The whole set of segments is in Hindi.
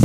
I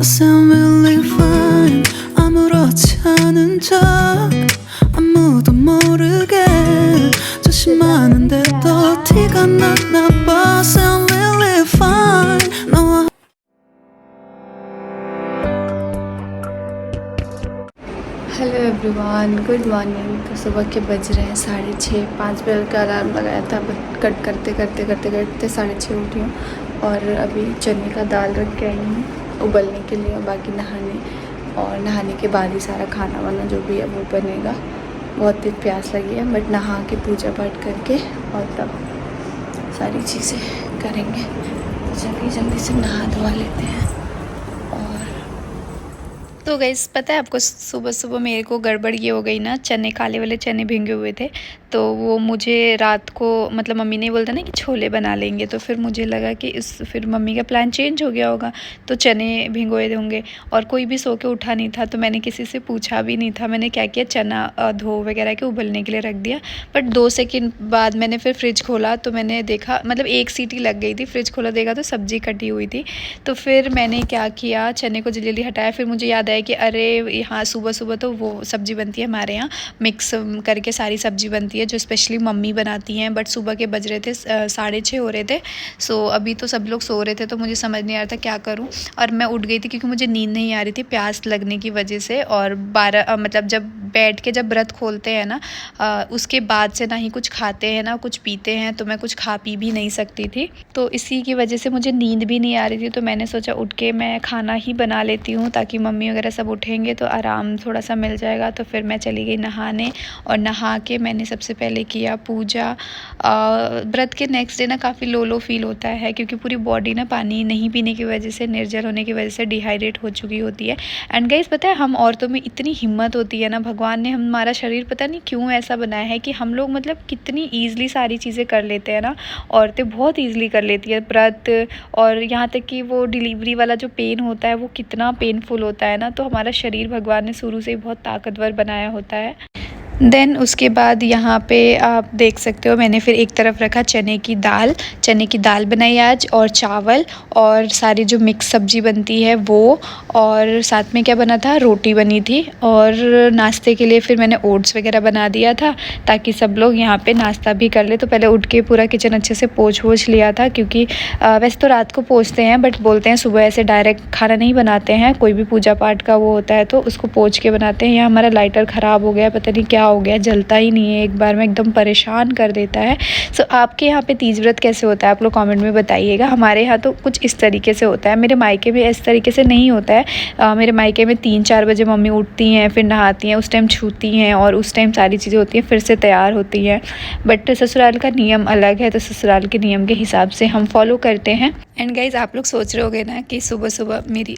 sound really fine 아무렇지 않은 척 아무도 모르게 조심하는데도 티가 나나 봐 Sound really fine 너와 hello everyone, good morning. तो सुबह के बज रहे हैं 6:30। 5 बजे का अलार्म लगाया था, बट कट करते करते करते करते 6:30 उठी हूँ। और अभी चने का दाल रख के आई हूँ उबलने के लिए, बाकी नहाने और नहाने के बाद ही सारा खाना वाना जो भी है वो बनेगा। बहुत तेज प्यास लगी है, बट नहा के पूजा पाठ करके और तब सारी चीज़ें करेंगे। जल्दी जल्दी से नहा धोवा लेते हैं। तो गाइस, पता है आपको, सुबह सुबह मेरे को गड़बड़ ये हो गई ना, चने काले वाले चने भिंगे हुए थे, तो वो मुझे रात को मतलब मम्मी ने बोलता ना कि छोले बना लेंगे, तो फिर मुझे लगा कि फिर मम्मी का प्लान चेंज हो गया होगा, तो चने भिगोए होंगे। और कोई भी सो के उठा नहीं था, तो मैंने किसी से पूछा भी नहीं था। मैंने क्या किया, चना धो वगैरह के उबलने के लिए रख दिया। बट 2 सेकंड बाद मैंने फिर फ्रिज खोला, तो मैंने देखा, मतलब 1 सीटी लग गई थी। फ्रिज खोला, देखा तो सब्ज़ी कटी हुई थी। तो फिर मैंने क्या किया, चने को जल्दी जल्दी हटाया। फिर मुझे याद आया कि अरे यहाँ सुबह सुबह तो वो सब्ज़ी बनती है हमारे यहाँ, मिक्स करके सारी सब्ज़ी बनती है जो स्पेशली मम्मी बनाती हैं। बट सुबह के बज रहे थे 6:30 हो रहे थे। सो अभी तो सब लोग सो रहे थे, तो मुझे समझ नहीं आ रहा था क्या करूँ। और मैं उठ गई थी क्योंकि मुझे नींद नहीं आ रही थी प्यास लगने की वजह से। और 12 मतलब जब बैठ के जब व्रत खोलते हैं ना, उसके बाद से ना ही कुछ खाते हैं ना कुछ पीते हैं, तो मैं कुछ खा पी भी नहीं सकती थी। तो इसी की वजह से मुझे नींद भी नहीं आ रही थी। तो मैंने सोचा उठ के मैं खाना ही बना लेती हूँ, ताकि मम्मी वगैरह सब उठेंगे तो आराम थोड़ा सा मिल जाएगा। तो फिर मैं चली गई नहाने, और नहा के मैंने सबसे पहले किया पूजा। व्रत के नेक्स्ट डे ना काफ़ी लो लो फील होता है, क्योंकि पूरी बॉडी ना पानी नहीं पीने की वजह से, निर्जल होने की वजह से डिहाइड्रेट हो चुकी होती है। एंड गाइस, पता है हम औरतों में इतनी हिम्मत होती है ना, भगवान ने हमारा शरीर पता नहीं क्यों ऐसा बनाया है कि हम लोग मतलब कितनी ईज़िली सारी चीज़ें कर लेते हैं ना। औरतें बहुत ईज़िली कर लेती है व्रत। और यहाँ तक कि वो डिलीवरी वाला जो पेन होता है वो कितना पेनफुल होता है ना, तो हमारा शरीर भगवान ने शुरू से ही बहुत ताकतवर बनाया होता है। देन उसके बाद यहाँ पे आप देख सकते हो, मैंने फिर एक तरफ रखा चने की दाल बनाई आज, और चावल, और सारी जो मिक्स सब्ज़ी बनती है वो, और साथ में क्या बना था, रोटी बनी थी। और नाश्ते के लिए फिर मैंने ओट्स वगैरह बना दिया था, ताकि सब लोग यहाँ पे नाश्ता भी कर ले। तो पहले उठ के पूरा किचन अच्छे से पोंछ लिया था, क्योंकि वैसे तो रात को पोंछते हैं, बट बोलते हैं सुबह ऐसे डायरेक्ट खाना नहीं बनाते हैं, कोई भी पूजा पाठ का वो होता है तो उसको पोंछ के बनाते हैं। यहाँ हमारा लाइटर ख़राब हो गया, पता नहीं क्या हो गया, जलता ही नहीं है, एक बार में एकदम परेशान कर देता है। सो आपके यहाँ पे तीज व्रत कैसे होता है, आप लोग कमेंट में बताइएगा। हमारे यहाँ तो कुछ इस तरीके से होता है, मेरे मायके में इस तरीके से नहीं होता है। मेरे मायके में 3-4 बजे मम्मी उठती हैं, फिर नहाती हैं, उस टाइम छूती हैं, और उस टाइम सारी चीज़ें होती हैं, फिर से तैयार होती हैं। बट ससुराल का नियम अलग है, तो ससुराल के नियम के हिसाब से हम फॉलो करते हैं। एंड गाइज, आप लोग सोच रहे होगे ना कि सुबह सुबह मेरी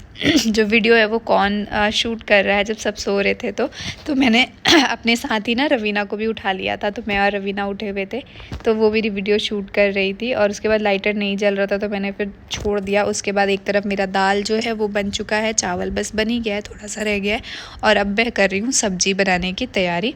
जो वीडियो है वो कौन शूट कर रहा है, जब सब सो रहे थे। तो मैंने अपने साथ ही ना रवीना को भी उठा लिया था, तो मैं और रवीना उठे हुए थे, तो वो मेरी वीडियो शूट कर रही थी। और उसके बाद लाइटर नहीं जल रहा था, तो मैंने फिर छोड़ दिया। उसके बाद एक तरफ मेरा दाल जो है वो बन चुका है, चावल बस बन ही गया है, थोड़ा सा रह गया है, और अब मैं कर रही हूँ सब्ज़ी बनाने की तैयारी।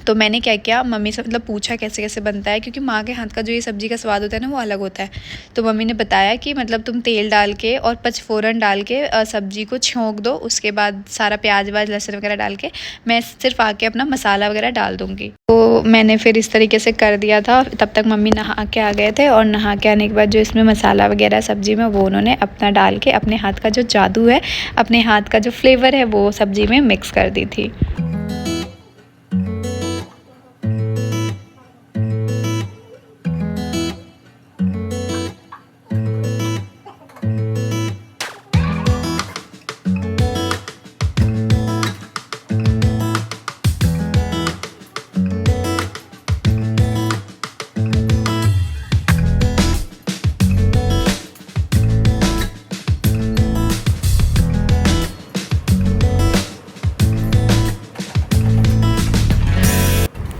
तो मैंने क्या किया, मम्मी से मतलब पूछा कैसे कैसे बनता है, क्योंकि माँ के हाथ का जो ये सब्ज़ी का स्वाद होता है ना वो अलग होता है। तो मम्मी ने बताया कि मतलब तुम तेल डाल के और पचफोरन डाल के सब्ज़ी को छोंक दो, उसके बाद सारा प्याज वाज लहसुन वगैरह डाल के मैं सिर्फ आके अपना मसाला वगैरह डाल दूँगी। तो मैंने फिर इस तरीके से कर दिया था। तब तक मम्मी नहा के आ गए थे, और नहा के आने के बाद जो इसमें मसाला वगैरह सब्ज़ी में वो उन्होंने अपना डाल के अपने हाथ का जो जादू है, अपने हाथ का जो फ्लेवर है वो सब्ज़ी में मिक्स कर दी थी।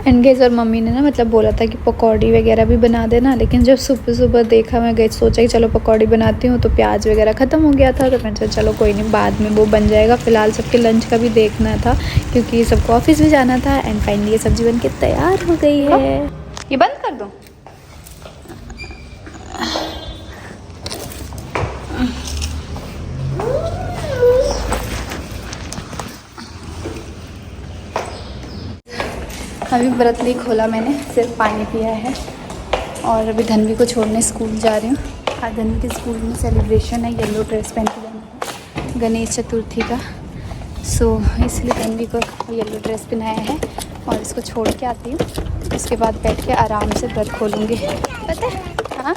एंड गाइस और मम्मी ने ना मतलब बोला था कि पकौड़ी वगैरह भी बना देना, लेकिन जब सुबह सुबह देखा मैं गई सोचा कि चलो पकौड़ी बनाती हूँ, तो प्याज वगैरह ख़त्म हो गया था। तो मैंने सोचा चलो कोई नहीं, बाद में वो बन जाएगा। फ़िलहाल सबके लंच का भी देखना था क्योंकि सबको ऑफिस भी जाना था। एंड फाइनली ये सब्ज़ी बन के तैयार हो गई है। ये बंद कर दो। अभी व्रत नहीं खोला मैंने, सिर्फ पानी पिया है। और अभी धनवी को छोड़ने स्कूल जा रही हूँ। आज धनवी के स्कूल में सेलिब्रेशन है, येलो ड्रेस पहन के जाना है गणेश चतुर्थी का। सो इसलिए धनवी को येलो ड्रेस पहनाया है और इसको छोड़ के आती हूँ। उसके बाद बैठ के आराम से व्रत खोलूँगी। पता है? हाँ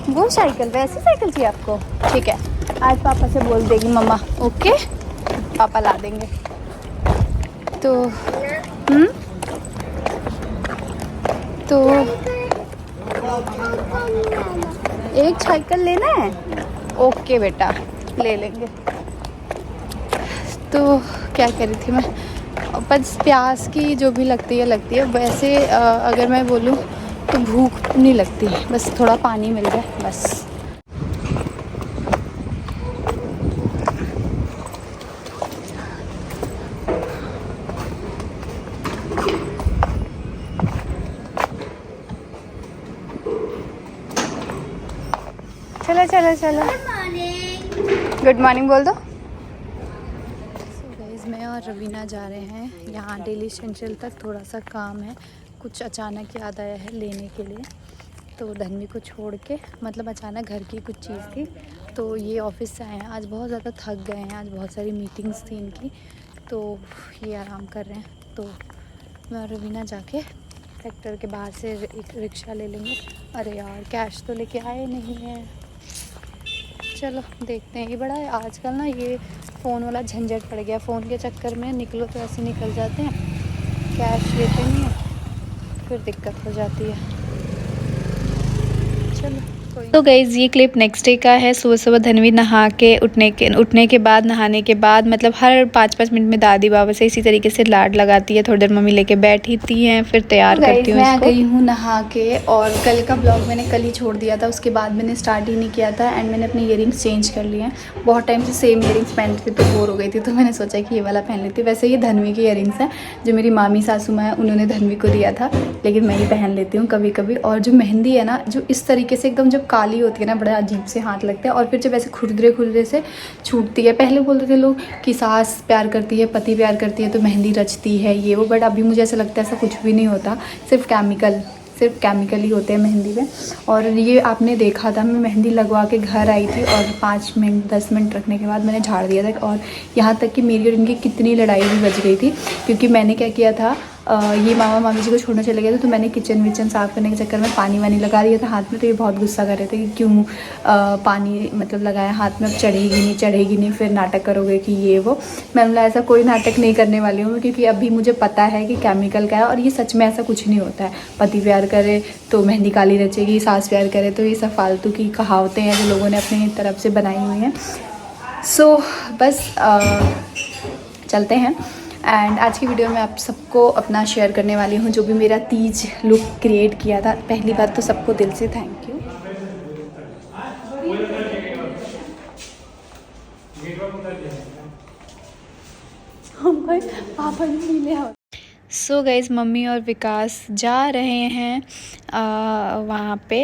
वो साइकिल, वैसे साइकिल चाहिए आपको? ठीक है, आज पापा से बोल देगी मम्मा। ओके, पापा ला देंगे। तो तो एक साइकिल लेना है? ओके बेटा, ले लेंगे। तो क्या कह रही थी मैं, बस प्यास की जो भी लगती है वैसे अगर मैं बोलूँ तो भूख नहीं लगती, बस थोड़ा पानी मिल जाए बस। चलो चलो चलो, गुड मॉर्निंग बोल दो। गाइस मैं और रवीना जा रहे हैं यहाँ डेली एसेंशियल तक, थोड़ा सा काम है, कुछ अचानक याद आया है लेने के लिए। तो धनवी को छोड़ के, मतलब अचानक घर की कुछ चीज़ थी, तो ये ऑफिस से आए हैं। आज बहुत ज़्यादा थक गए हैं, आज बहुत सारी मीटिंग्स थी इनकी, तो ये आराम कर रहे हैं। तो मैं और रवीना जाके सेक्टर के बाहर से एक रिक्शा ले लेंगे। अरे यार कैश तो लेके आए नहीं है, चलो देखते हैं। ये बड़ा है आजकल ना, ये फ़ोन वाला झंझट पड़ गया। फ़ोन के चक्कर में निकलो तो ऐसे निकल जाते हैं, कैश लेते नहीं हैं, फिर दिक्कत हो जाती है। चलो तो गाइज़ ये क्लिप नेक्स्ट डे का है। सुबह सुबह धनवी नहा के उठने के बाद, नहाने के बाद, मतलब हर 5-5 मिनट में दादी बाबा से इसी तरीके से लाड लगाती है। थोड़ी देर मम्मी लेके बैठती हैं, फिर तैयार करती हूँ। मैं आ गई हूँ नहा के, और कल का ब्लॉग मैंने कल ही छोड़ दिया था, उसके बाद मैंने स्टार्ट ही नहीं किया था। एंड मैंने अपने ईयरिंग्स चेंज कर लिए हैं। बहुत टाइम से सेम ईयरिंग्स पहनती थी तो बोर हो गई थी, तो मैंने सोचा कि ये वाला पहन लेती। वैसे ये धनवी के ईयरिंग्स हैं जो मेरी मामी सासू माँ है, उन्होंने धनवी को दिया था, लेकिन मैं ही पहन लेती हूँ कभी कभी। और जो मेहंदी है ना, जो इस तरीके से एकदम जब काली होती है ना, बड़ा अजीब से हाथ लगता है, और फिर जब ऐसे खुरदरे से छूटती है। पहले बोलते थे लोग कि सास प्यार करती है, पति प्यार करती है तो मेहंदी रचती है ये वो, बट अभी मुझे ऐसा लगता है ऐसा कुछ भी नहीं होता, सिर्फ केमिकल ही होते हैं मेहंदी में। और ये आपने देखा था, मैं मेहंदी लगवा के घर आई थी और 5 मिनट 10 मिनट रखने के बाद मैंने झाड़ दिया था। और यहाँ तक कि मेरी और इनकी कितनी लड़ाई भी बच गई थी, क्योंकि मैंने क्या किया था, ये मामा मामी जी को छोड़ने चले गए थे, तो मैंने किचन विचन साफ़ करने के चक्कर में पानी वानी लगा दिया था हाथ में। तो ये बहुत गुस्सा कर रहे थे कि क्यों पानी मतलब लगाया हाथ में, अब चढ़ेगी नहीं, फिर नाटक करोगे कि ये वो। मैंने बोला ऐसा कोई नाटक नहीं करने वाली हूँ, क्योंकि अभी मुझे पता है कि केमिकल का है, और ये सच में ऐसा कुछ नहीं होता है। पति प्यार करे तो मेहंदी काली रचेगी, सास प्यार करे तो, ये सब फालतू की कहावतें हैं जो लोगों ने अपनी तरफ से बनाई हुई हैं। सो बस चलते हैं। एंड आज की वीडियो में आप सबको अपना शेयर करने वाली हूँ, जो भी मेरा तीज लुक क्रिएट किया था। पहली बात तो सबको दिल से थैंक यू। पापा जी मिले। सो गाइज़ मम्मी और विकास जा रहे हैं वहाँ पे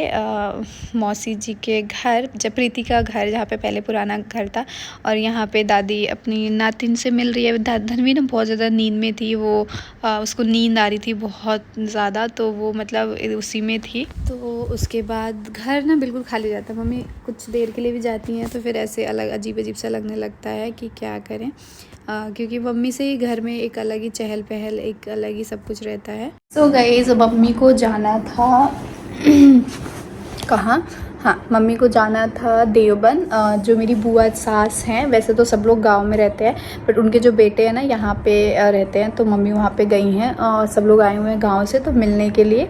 मौसी जी के घर, जब प्रीति का घर, जहाँ पे पहले पुराना घर था। और यहाँ पे दादी अपनी नातिन से मिल रही है। धनवी ना बहुत ज़्यादा नींद में थी, वो उसको नींद आ रही थी बहुत ज़्यादा, तो वो मतलब उसी में थी। तो उसके बाद घर ना बिल्कुल खाली जाता है। मम्मी कुछ देर के लिए भी जाती हैं तो फिर ऐसे अलग अजीब सा लगने लगता है कि क्या करें, क्योंकि मम्मी से ही घर में एक अलग ही चहल पहल, एक अलग ही सब कुछ रहता है। सो गाइस मम्मी को जाना था कहाँ, हाँ, मम्मी को जाना था देवबंद। जो मेरी बुआ सास हैं, वैसे तो सब लोग गांव में रहते हैं, बट उनके जो बेटे हैं ना यहाँ पे रहते हैं, तो मम्मी वहाँ पे गई हैं और सब लोग आए हुए हैं गांव से, तो मिलने के लिए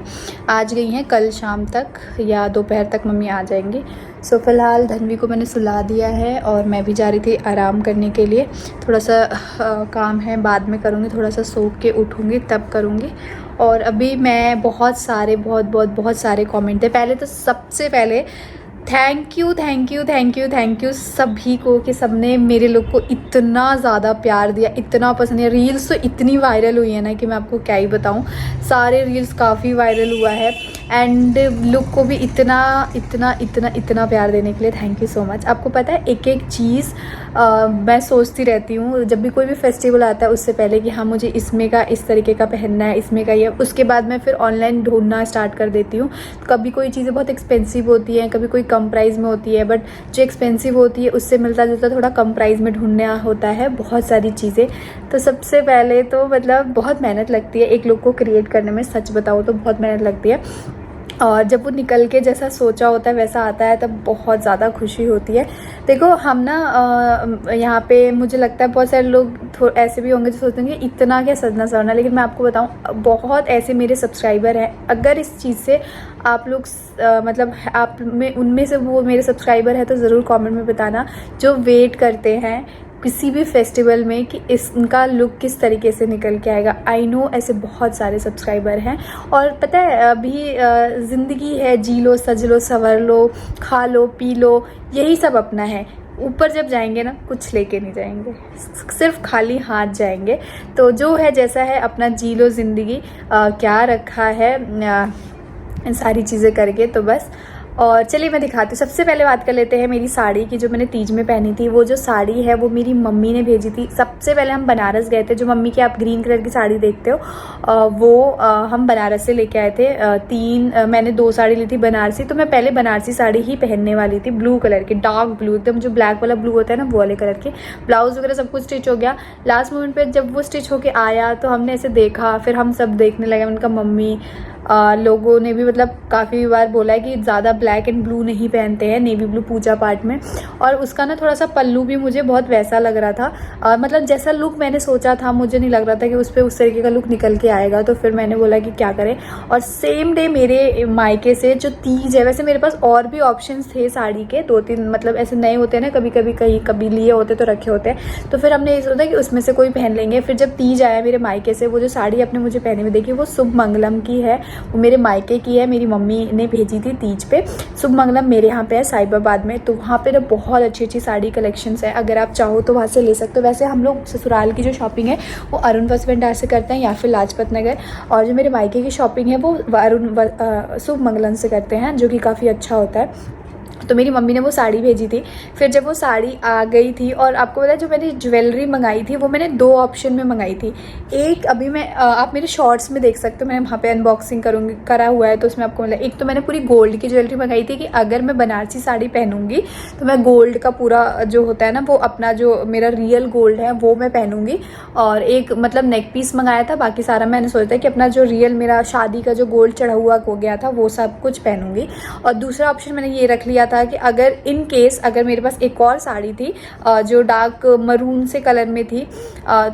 आज गई हैं। कल शाम तक या दोपहर तक मम्मी आ जाएंगी। सो फ़िलहाल धन्वी को मैंने सुला दिया है और मैं भी जा रही थी आराम करने के लिए। थोड़ा सा काम है, बाद में करूँगी, थोड़ा सा सो के उठूँगी तब करूँगी। और अभी मैं बहुत सारे कमेंट थे। पहले तो सबसे पहले थैंक यू सभी को कि सबने मेरे लोग को इतना ज़्यादा प्यार दिया, इतना पसंद है। रील्स तो इतनी वायरल हुई है ना कि मैं आपको क्या ही बताऊँ। सारे रील्स काफ़ी वायरल हुआ है एंड लुक को भी इतना प्यार देने के लिए थैंक यू सो मच। आपको पता है एक एक चीज़ मैं सोचती रहती हूँ जब भी कोई भी फेस्टिवल आता है उससे पहले कि हाँ मुझे इसमें का इस तरीके का पहनना है, इसमें का ये। उसके बाद मैं फिर ऑनलाइन ढूंढना स्टार्ट कर देती हूँ। कभी कोई चीज़ें बहुत एक्सपेंसिव होती हैं, कभी कोई कम प्राइस में होती है, बट जो एक्सपेंसिव होती है उससे मिलता जुलता थोड़ा कम प्राइस में ढूंढना होता है बहुत सारी चीज़ें। तो सबसे पहले तो मतलब बहुत मेहनत लगती है एक लुक को क्रिएट करने में, सच बताओ तो बहुत मेहनत लगती है। और जब वो निकल के जैसा सोचा होता है वैसा आता है तब बहुत ज़्यादा खुशी होती है। देखो हम ना यहाँ पे मुझे लगता है बहुत सारे लोग ऐसे भी होंगे जो सोचते हैं कि इतना क्या सजना सवरना, लेकिन मैं आपको बताऊँ बहुत ऐसे मेरे सब्सक्राइबर हैं। अगर इस चीज़ से आप लोग मतलब आप में उनमें से वो मेरे सब्सक्राइबर है तो ज़रूर कमेंट में बताना, जो वेट करते हैं किसी भी फेस्टिवल में कि इनका लुक किस तरीके से निकल के आएगा। आई नो ऐसे बहुत सारे सब्सक्राइबर हैं। और पता है अभी ज़िंदगी है, जी लो, सज लो, संवर लो, खा लो, पी लो, यही सब अपना है। ऊपर जब जाएंगे ना कुछ लेके नहीं जाएंगे, सिर्फ खाली हाथ जाएंगे। तो जो है जैसा है अपना जी लो ज़िंदगी। क्या रखा है इन सारी चीज़ें करके, तो बस। और चलिए मैं दिखाती हूँ। सबसे पहले बात कर लेते हैं मेरी साड़ी की, जो मैंने तीज में पहनी थी। वो जो साड़ी है वो मेरी मम्मी ने भेजी थी। सबसे पहले हम बनारस गए थे। जो मम्मी की आप ग्रीन कलर की साड़ी देखते हो वो हम बनारस से लेके आए थे। मैंने 2 साड़ी ली थी बनारसी। तो मैं पहले बनारसी साड़ी ही पहनने वाली थी, ब्लू कलर की, डार्क ब्लू, एकदम जो ब्लैक वाला ब्लू होता है ना वो वाले कलर की। ब्लाउज़ वगैरह सब कुछ स्टिच हो गया। लास्ट मोमेंट पर जब वो स्टिच होके आया तो हमने ऐसे देखा, फिर हम सब देखने लगे। उनका मम्मी लोगों ने भी मतलब काफ़ी बार बोला है कि ज़्यादा ब्लैक एंड ब्लू नहीं पहनते हैं, नेवी ब्लू पूजा पाठ में। और उसका ना थोड़ा सा पल्लू भी मुझे बहुत वैसा लग रहा था, मतलब जैसा लुक मैंने सोचा था मुझे नहीं लग रहा था कि उस पर उस तरीके का लुक निकल के आएगा। तो फिर मैंने बोला कि क्या करें। और सेम डे मेरे मायके से जो तीज है, वैसे मेरे पास और भी ऑप्शंस थे साड़ी के 2-3, मतलब ऐसे नए होते हैं ना, कभी लिए होते तो रखे होते हैं। तो फिर हमने ये सोचा कि उसमें से कोई पहन लेंगे। फिर जब तीज आया मेरे मायके से, वो जो साड़ी आपने मुझे पहनी हुई देखी वो शुभ मंगलम की है, वो मेरे मायके की है, मेरी मम्मी ने भेजी थी तीज पे। शुभ मंगलम मेरे यहाँ पे है साहिबाबाद में। तो वहाँ पे ना बहुत अच्छी साड़ी कलेक्शंस है, अगर आप चाहो तो वहाँ से ले सकते हो। वैसे हम लोग ससुराल की जो शॉपिंग है वो अरुण वस्त्र भंडार से करते हैं या फिर लाजपत नगर, और जो मेरे मायके की शॉपिंग है वो शुभ मंगलम से करते हैं, जो कि काफ़ी अच्छा होता है। तो मेरी मम्मी ने वो साड़ी भेजी थी। फिर जब वो साड़ी आ गई थी, और आपको पता है जो मैंने ज्वेलरी मंगाई थी वो मैंने 2 ऑप्शन में मंगाई थी। एक अभी मैं आप मेरे शॉर्ट्स में देख सकते हो, मैंने वहाँ पे अनबॉक्सिंग करा हुआ है, तो उसमें आपको मिला। एक तो मैंने पूरी गोल्ड की ज्वेलरी मंगाई थी कि अगर मैं बनारसी साड़ी पहनूंगी तो मैं गोल्ड का पूरा जो होता है ना, वो अपना जो मेरा रियल गोल्ड है वो मैं पहनूंगी। और एक मतलब नेक पीस मंगाया था, बाकी सारा मैंने सोचा कि अपना जो रियल मेरा शादी का जो गोल्ड चढ़ा हुआ हो गया था वो सब कुछ पहनूंगी। और दूसरा ऑप्शन मैंने ये रख लिया था कि अगर इन केस अगर मेरे पास एक और साड़ी थी जो डार्क मरून से कलर में थी,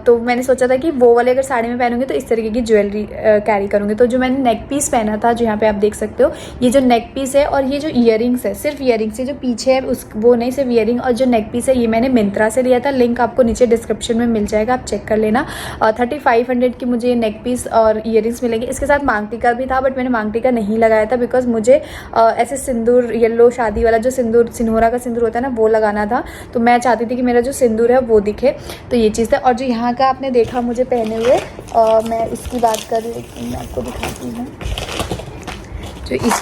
तो मैंने सोचा था कि वो वाले अगर साड़ी में पहनूंगी तो इस तरीके की ज्वेलरी कैरी करूंगी। तो जो मैंने नेक पीस पहना था, जो यहाँ पे आप देख सकते हो, ये जो नेक पीस है और ये जो ईयरिंग्स है, सिर्फ ईयरिंग्स है, जो पीछे है उस वो नहीं, सिर्फ ईयरिंग। और जो नेक पीस है ये मैंने मिंत्रा से लिया था, लिंक आपको नीचे डिस्क्रिप्शन में मिल जाएगा, आप चेक कर लेना। 3500 की मुझे नेक पीस और ईयरिंग्स मिलेंगे। इसके साथ मांग टीका भी था, बट मैंने मांग टीका नहीं लगाया था बिकॉज मुझे ऐसे सिंदूर येलो शादी वाला जो सिंदूरा का सिंदूर होता है ना वो लगाना था। तो मैं चाहती थी कि मेरा जो सिंदूर है वो दिखे, तो ये चीज़ था। और जो यहाँ का आपने देखा मुझे पहने हुए, मैं इसकी बात कर रही हूँ, मैं आपको दिखाती हूँ।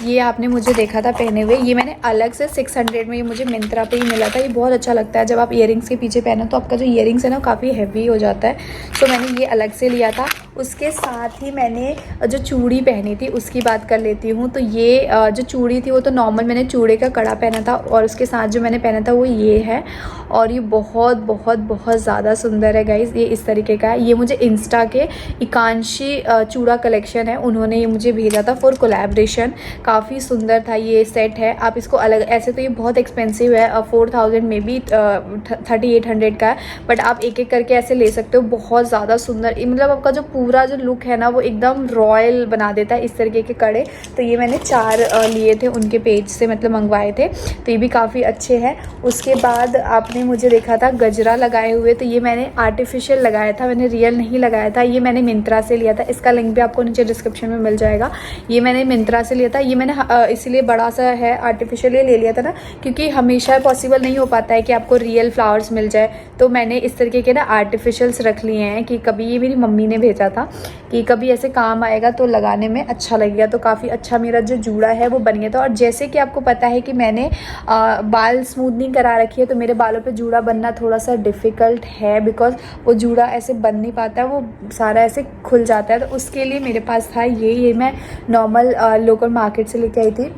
ये आपने मुझे देखा था पहने हुए, ये मैंने अलग से 600 में ये मुझे मिंत्रा पे ही मिला था। ये बहुत अच्छा लगता है जब आप ईयरिंग्स के पीछे पहनो तो आपका जो ईयरिंग्स है ना काफ़ी हैवी हो जाता है। तो मैंने ये अलग से लिया था। उसके साथ ही मैंने जो चूड़ी पहनी थी उसकी बात कर लेती हूँ। तो ये जो चूड़ी थी वो तो नॉर्मल मैंने चूड़े का कड़ा पहना था, और उसके साथ जो मैंने पहना था वो ये है, और ये बहुत बहुत बहुत ज़्यादा सुंदर है गाइज़। ये इस तरीके का है। ये मुझे इंस्टा के एकांशी चूड़ा कलेक्शन है, उन्होंने ये मुझे भेजा था फॉर कोलैबोरेशन। काफ़ी सुंदर था ये सेट है। आप इसको अलग, ऐसे तो ये बहुत एक्सपेंसिव है, 4000 में भी 3800 का है, बट आप एक एक करके ऐसे ले सकते हो। बहुत ज़्यादा सुंदर, मतलब आपका जो पूरा जो लुक है ना वो एकदम रॉयल बना देता है इस तरीके के कड़े। तो ये मैंने 4 लिए थे उनके पेज से, मतलब मंगवाए थे, तो ये भी काफ़ी अच्छे हैं। उसके बाद आपने मुझे देखा था गजरा लगाए हुए, तो ये मैंने आर्टिफिशियल लगाया था, मैंने रियल नहीं लगाया था। ये मैंने मिंत्रा से लिया था, इसका लिंक भी आपको नीचे डिस्क्रिप्शन में मिल जाएगा। ये मैंने मिंत्रा से लिया था। ये मैंने इसीलिए बड़ा सा है, आर्टिफिशियल ले लिया था ना, क्योंकि हमेशा पॉसिबल नहीं हो पाता है कि आपको रियल फ्लावर्स मिल जाए, तो मैंने इस तरीके के ना आर्टिफिशियल्स रख लिए हैं कि कभी, ये मेरी मम्मी ने भेजा था कि कभी ऐसे काम आएगा तो लगाने में अच्छा लगेगा। तो काफ़ी अच्छा मेरा जो जूड़ा है वो बन गया था। और जैसे कि आपको पता है कि मैंने बाल स्मूथनिंग करा रखी है, तो मेरे बालों पे जूड़ा बनना थोड़ा सा डिफ़िकल्ट है, बिकॉज वो जूड़ा ऐसे बन नहीं पाता है, वो सारा ऐसे खुल जाता है। तो उसके लिए मेरे पास था ये मैं नॉर्मल लोकल मार्केट से लेके आई थी,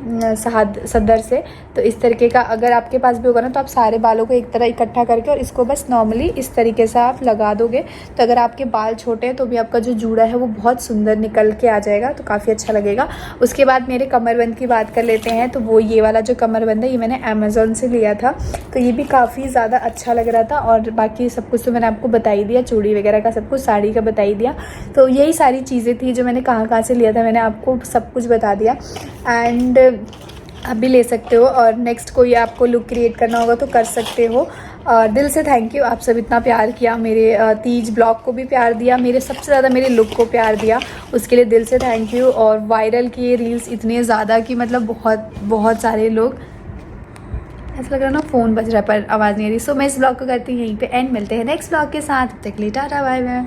सदर से। तो इस तरीके का अगर आपके पास भी होगा ना, तो आप सारे बालों को एक तरह इकट्ठा करके और इसको बस नॉर्मली इस तरीके से आप लगा दोगे, तो अगर आपके बाल छोटे हैं तो भी आपका जो जूड़ा है वो बहुत सुंदर निकल के आ जाएगा, तो काफ़ी अच्छा लगेगा। उसके बाद मेरे कमरबंद की बात कर लेते हैं। तो वो ये वाला जो कमरबंद है ये मैंने अमेज़ॉन से लिया था, तो ये भी काफ़ी ज़्यादा अच्छा लग रहा था। और बाकी सब कुछ तो मैंने आपको बता ही दिया, चूड़ी वगैरह का सब कुछ, साड़ी का बता ही दिया। तो यही सारी चीज़ें थी जो मैंने कहाँ से लिया था, मैंने आपको सब कुछ बता दिया। एंड आप भी ले सकते हो, और नेक्स्ट कोई आपको लुक क्रिएट करना होगा तो कर सकते हो। दिल से थैंक यू, आप सब इतना प्यार किया, मेरे तीज ब्लॉग को भी प्यार दिया, मेरे सबसे ज़्यादा मेरे लुक को प्यार दिया, उसके लिए दिल से थैंक यू। और वायरल किए रील्स इतने ज़्यादा कि मतलब बहुत बहुत सारे लोग, ऐसा लग रहा है ना फ़ोन बज रहा है पर आवाज़ नहीं आ रही। सो मैं इस ब्लॉग को करती हूँ यहीं पे एंड, मिलते हैं नेक्स्ट ब्लॉग के साथ। तब तक के लिए ta ta bye bye,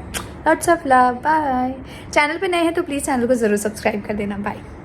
lots of love, bye. Channel पे नए हैं तो प्लीज़ चैनल को ज़रूर सब्सक्राइब कर देना। बाय।